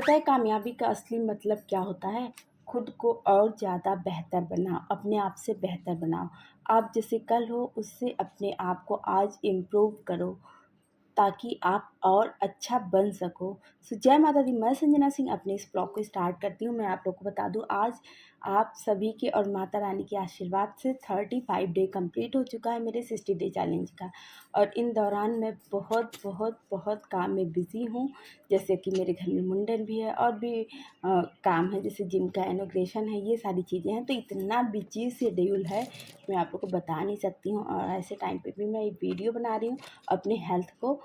पता है कामयाबी का असली मतलब क्या होता है? खुद को और ज़्यादा बेहतर बनाओ, अपने आप से बेहतर बनाओ। आप जैसे कल हो उससे अपने आप को आज इम्प्रूव करो, ताकि आप और अच्छा बन सको। जय माता दी, मैं संजना सिंह अपने इस ब्लॉग को स्टार्ट करती हूँ। मैं आप लोग को बता दूँ, आज आप सभी के और माता रानी के आशीर्वाद से 35 डे कंप्लीट हो चुका है मेरे 60 डे चैलेंज का। और इन दौरान मैं बहुत बहुत बहुत काम में बिज़ी हूँ। जैसे कि मेरे घर में मुंडन भी है और भी काम है, जैसे जिम का इनॉग्रेशन है, ये सारी चीज़ें हैं। तो इतना बिजी शेड्यूल है, मैं आप लोग को बता नहीं सकती हूँ। और ऐसे टाइम पे भी मैं ये वीडियो बना रही हूँ, अपने हेल्थ को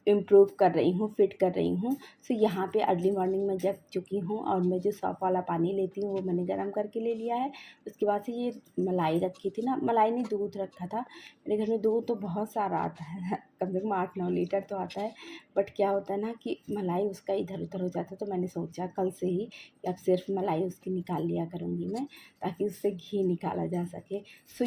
इम्प्रूव कर रही हूँ, फिट कर रही हूँ। यहाँ पे अर्ली मॉर्निंग में जग चुकी हूँ और मैं जो सौंफ वाला पानी लेती हूँ वो मैंने गर्म करके ले लिया है। उसके बाद से ये मलाई रखी थी ना, मलाई नहीं, दूध रखा था। मेरे घर में दूध तो बहुत सारा आता है कम से कम 8-9 लीटर तो आता है। बट क्या होता है ना कि मलाई उसका इधर-उधर हो जाता है, तो मैंने सोचा कल से ही कि अब सिर्फ मलाई उसकी निकाल लिया करूँगी मैं, ताकि उससे घी निकाला जा सके।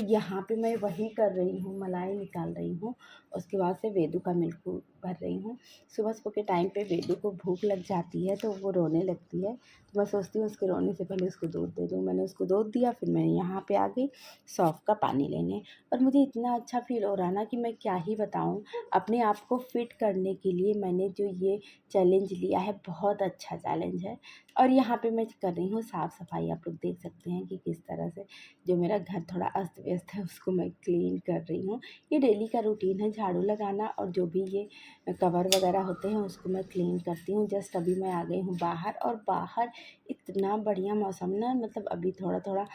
यहाँ पे मैं वही कर रही हूँ, मलाई निकाल रही हूँ। उसके बाद से वेदू का मिल्क भर रही हूँ। सुबह-सुबह के टाइम पे वेदू को भूख लग जाती है तो वो रोने लगती है, तो मैं सोचती हूँ उसके रोने से पहले उसको दूध दे दूँ। मैंने उसको दूध दिया, फिर मैं यहाँ पे आ गई सौंफ का पानी लेने। और मुझे इतना अच्छा फ़ील हो रहा है ना कि मैं क्या ही बताऊँ। अपने आप को फ़िट करने के लिए मैंने जो ये चैलेंज लिया है, बहुत अच्छा चैलेंज है। और यहाँ पे मैं कर रही हूँ साफ़-सफ़ाई। आप लोग देख सकते हैं कि किस तरह से जो मेरा घर थोड़ा अस्त-व्यस्त है उसको मैं क्लीन कर रही हूँ। ये डेली का रूटीन है, झाड़ू लगाना और जो भी ये कवर वगैरह होते हैं उसको मैं क्लीन करती हूँ। जस्ट अभी मैं आ गई हूँ बाहर, और बाहर इतना बढ़िया मौसम ना, मतलब अभी थोड़ा-थोड़ा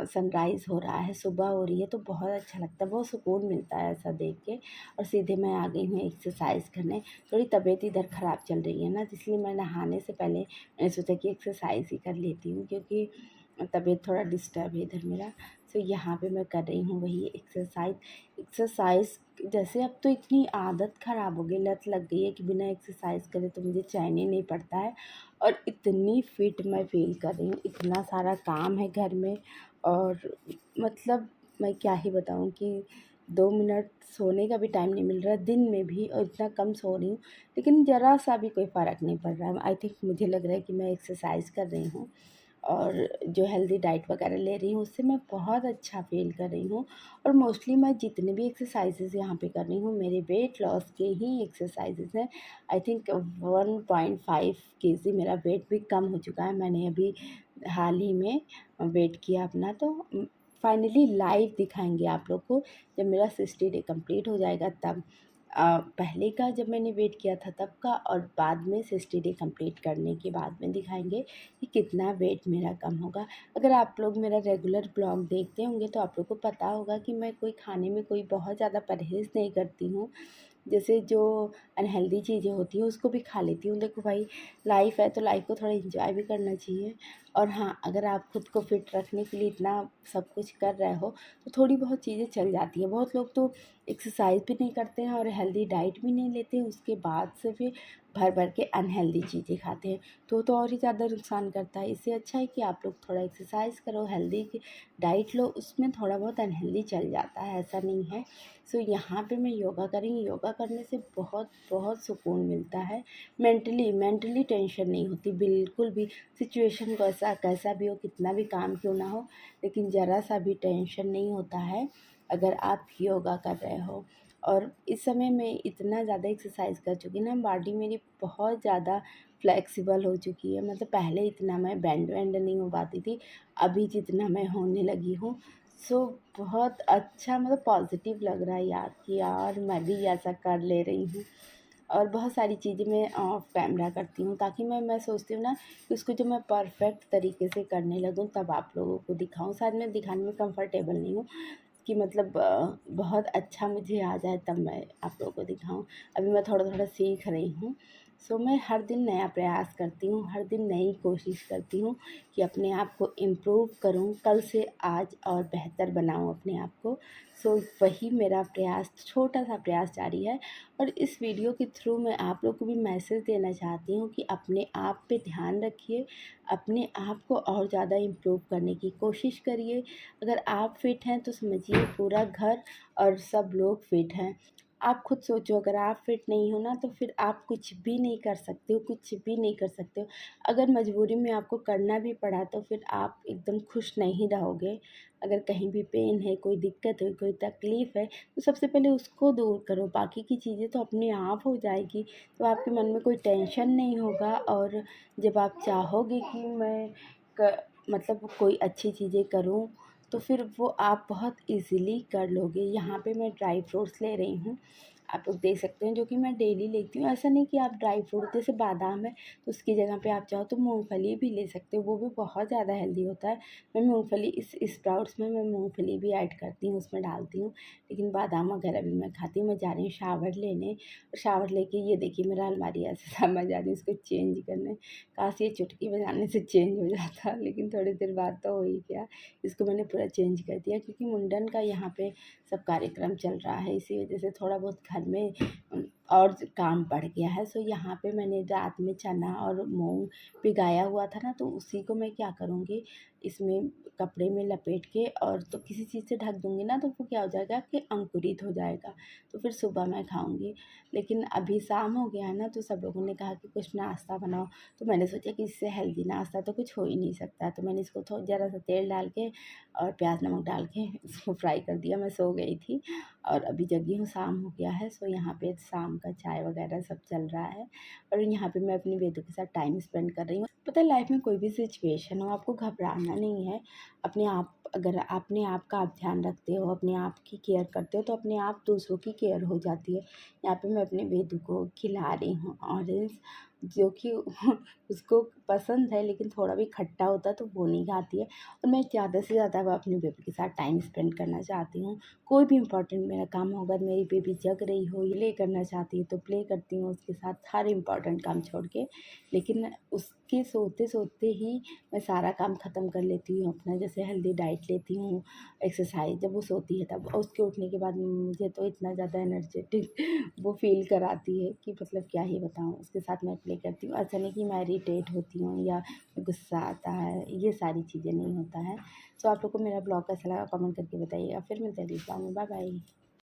सनराइज़ हो रहा है, सुबह हो रही है, तो बहुत अच्छा लगता है, बहुत सुकून मिलता है ऐसा देख के। और सीधे मैं आ गई हूँ एक्सरसाइज़ करने। थोड़ी तबीयत इधर ख़राब चल रही है ना, तो इसलिए मैं नहाने से पहले मैंने सोचा कि एक्सरसाइज़ ही कर लेती हूँ, क्योंकि तबीयत थोड़ा डिस्टर्ब है इधर मेरा। यहाँ पे मैं कर रही हूँ वही एक्सरसाइज़। एक्सरसाइज़ जैसे अब तो इतनी आदत ख़राब हो गई, लत लग गई है कि बिना एक्सरसाइज़ करे तो मुझे चैन ही नहीं पड़ता है। और इतनी फ़िट मैं फ़ील कर रही हूँ, इतना सारा काम है घर में। और मतलब मैं क्या ही बताऊँ कि 2 मिनट सोने का भी टाइम नहीं मिल रहा है दिन में भी, और इतना कम सो रही हूँ, लेकिन ज़रा-सा भी कोई फ़र्क नहीं पड़ रहा है। आई थिंक मुझे लग रहा है कि मैं एक्सरसाइज़ कर रही हूँ और जो हेल्दी डाइट वगैरह ले रही हूँ उससे मैं बहुत अच्छा फ़ील कर रही हूँ। और मोस्टली मैं जितने भी एक्सरसाइज़ेज़ यहाँ पे कर रही हूँ, मेरे वेट लॉस के ही एक्सरसाइज़ेज़ हैं। आई थिंक 1.5 केजी मेरा वेट भी कम हो चुका है। मैंने अभी हाल ही में वेट किया अपना, तो फाइनली लाइव दिखाएँगे आप लोग को जब मेरा 60 डे कंप्लीट हो जाएगा तब। पहले का जब मैंने वेट किया था तब का, और बाद में 60 डे कंप्लीट करने के बाद में दिखाएँगे कि कितना वेट मेरा कम होगा। अगर आप लोग मेरा रेगुलर ब्लॉग देखते होंगे तो आप लोग को पता होगा कि मैं कोई खाने में कोई बहुत ज़्यादा परहेज़ नहीं करती हूँ। जैसे जो अनहेल्दी चीज़ें होती हैं उसको भी खा लेती हूँ। देखो भाई, लाइफ़ है तो लाइफ़ को थोड़ा एन्जॉय भी करना चाहिए। और हाँ, अगर आप खुद को फिट रखने के लिए इतना सब कुछ कर रहे हो तो थोड़ी बहुत चीज़ें चल जाती हैं। बहुत लोग तो एक्सरसाइज़ भी नहीं करते हैं और हेल्दी डाइट भी नहीं लेते हैं, उसके बाद से फिर भर-भर के अनहेल्दी चीज़ें खाते हैं, तो और ही ज़्यादा नुकसान करता है। इससे अच्छा है कि आप लोग थोड़ा एक्सरसाइज़ करो, हेल्दी डाइट लो, उसमें थोड़ा बहुत अनहेल्दी चल जाता है, ऐसा नहीं है। यहाँ पे मैं योगा करेंगी, योगा करने से बहुत बहुत सुकून मिलता है। मेंटली टेंशन नहीं होती बिल्कुल भी। सिचुएशन कैसा भी हो, कितना भी काम क्यों ना हो, लेकिन ज़रा-सा भी टेंशन नहीं होता है अगर आप योगा कर रहे हो। और इस समय मैं इतना ज़्यादा एक्सरसाइज़ कर चुकी ना, बॉडी मेरी बहुत ज़्यादा फ्लेक्सिबल हो चुकी है। मतलब पहले इतना मैं बेंड-वेंड नहीं हो पाती थी, अभी जितना मैं होने लगी हूँ। बहुत अच्छा, मतलब पॉज़िटिव लग रहा है यार कि यार मैं भी ऐसा कर ले रही हूँ। और बहुत सारी चीज़ें मैं ऑफ कैमरा करती हूँ, ताकि मैं सोचती हूँ ना कि उसको जब मैं परफ़ेक्ट तरीके से करने लगूँ तब आप लोगों को दिखाऊँ। शायद मैं दिखाने में कंफ़र्टेबल नहीं हूँ कि मतलब बहुत अच्छा मुझे आ जाए तब मैं आप लोगों को दिखाऊँ। अभी मैं थोड़ा-थोड़ा सीख रही हूँ। मैं हर दिन नया प्रयास करती हूँ, हर दिन नई कोशिश करती हूँ कि अपने आप को इम्प्रूव करूँ, कल से आज और बेहतर बनाऊँ अपने आप को। वही मेरा प्रयास, छोटा-सा प्रयास जारी है। और इस वीडियो के थ्रू मैं आप लोग को भी मैसेज देना चाहती हूँ कि अपने आप पे ध्यान रखिए, अपने आप को और ज़्यादा इम्प्रूव करने की कोशिश करिए। अगर आप फिट हैं तो समझिए पूरा घर और सब लोग फिट हैं। आप खुद सोचो, अगर आप फिट नहीं हो ना तो फिर आप कुछ भी नहीं कर सकते हो, कुछ भी नहीं कर सकते हो। अगर मजबूरी में आपको करना भी पड़ा तो फिर आप एकदम खुश नहीं रहोगे। अगर कहीं भी पेन है, कोई दिक्कत है, कोई तकलीफ़ है, तो सबसे पहले उसको दूर करो, बाकी की चीज़ें तो अपने आप हो जाएगी। तो आपके मन में कोई टेंशन नहीं होगा, और जब आप चाहोगे कि मैं क मतलब कोई अच्छी चीज़ें करूँ, तो फिर वो आप बहुत ईज़िली कर लोगे। यहाँ पे मैं ड्राई फ्रूट्स ले रही हूँ, आप लोग देख सकते हैं, जो कि मैं डेली लेती हूँ। ऐसा नहीं कि आप ड्राई फ्रूट जैसे बादाम है, तो उसकी जगह पे आप चाहो तो मूँगफली भी ले सकते हो, वो भी बहुत ज़्यादा हेल्दी होता है। मैं मूँगफली इस स्प्राउट्स में मैं मूँगफली भी ऐड करती हूँ, उसमें डालती हूँ, लेकिन बादाम वगैरह भी मैं खाती हूँ। मैं जा रही हूँ शावर लेने, और शावर लेके ये देखिए मेरा अलमारी ऐसे समझ आ रही है इसको चेंज करने। काश ये चुटकी बजाने से चेंज हो जाता, लेकिन थोड़ी देर बाद तो हो ही गया। इसको मैंने पूरा चेंज कर दिया, क्योंकि मुंडन का यहाँ पे सब कार्यक्रम चल रहा है, इसी वजह से थोड़ा बहुत घर में और काम बढ़ गया है। सो यहाँ पे मैंने रात में चना और मूंग भिगाया हुआ था ना, तो उसी को मैं क्या करूँगी, इसमें कपड़े में लपेट के और तो किसी चीज़ से ढक दूँगी ना, तो वो क्या हो जाएगा कि अंकुरित हो जाएगा, तो फिर सुबह मैं खाऊँगी। लेकिन अभी शाम हो गया है ना, तो सब लोगों ने कहा कि कुछ नाश्ता बनाओ, तो मैंने सोचा कि इससे हेल्दी नाश्ता तो कुछ हो ही नहीं सकता, तो मैंने इसको ज़रा सा तेल डाल के और प्याज नमक डाल के इसको फ्राई कर दिया। मैं सो गई थी और अभी जगी हूँ, शाम हो गया है। सो यहाँ पे शाम का चाय वगैरह सब चल रहा है, और यहाँ पे मैं अपनी बेटों के साथ टाइम स्पेंड कर रही हूँ। पता है, लाइफ में कोई भी सिचुएशन हो, आपको घबराना नहीं है। अपने आप, अगर अपने आप का आप ध्यान रखते हो, अपने आप की केयर करते हो, तो अपने आप दूसरों की केयर हो जाती है। यहाँ पे मैं अपने बेटू को खिला रही हूँ ऑरेंज, जो कि उसको पसंद है, लेकिन थोड़ा भी खट्टा होता है तो वो नहीं खाती है। और मैं ज़्यादा से ज़्यादा अपने बेबी के साथ टाइम स्पेंड करना चाहती हूँ। कोई भी इम्पोर्टेंट मेरा काम होगा, मेरी बेबी जग रही हो, प्ले करना चाहती है तो प्ले करती हूँ उसके साथ, हर इम्पोर्टेंट काम छोड़ के। लेकिन उसके सोते सोते ही मैं सारा काम ख़त्म कर लेती हूँ अपना, जैसे हेल्दी डाइट लेती हूँ, एक्सरसाइज जब वो सोती है तब, और उसके उठने के बाद मुझे तो इतना ज़्यादा एनर्जेटिक वो फ़ील कराती है कि मतलब क्या ही बताऊँ। उसके साथ मैं प्ले करती हूँ, ऐसा नहीं कि मैं इरिटेट होती हूँ या गुस्सा आता है, ये सारी चीज़ें नहीं होता है। सो आप लोग को मेरा ब्लॉग कैसा लगा कमेंट करके बताइएगा। फिर मिलते हैं अगले ब्लॉग में, बाय बाय।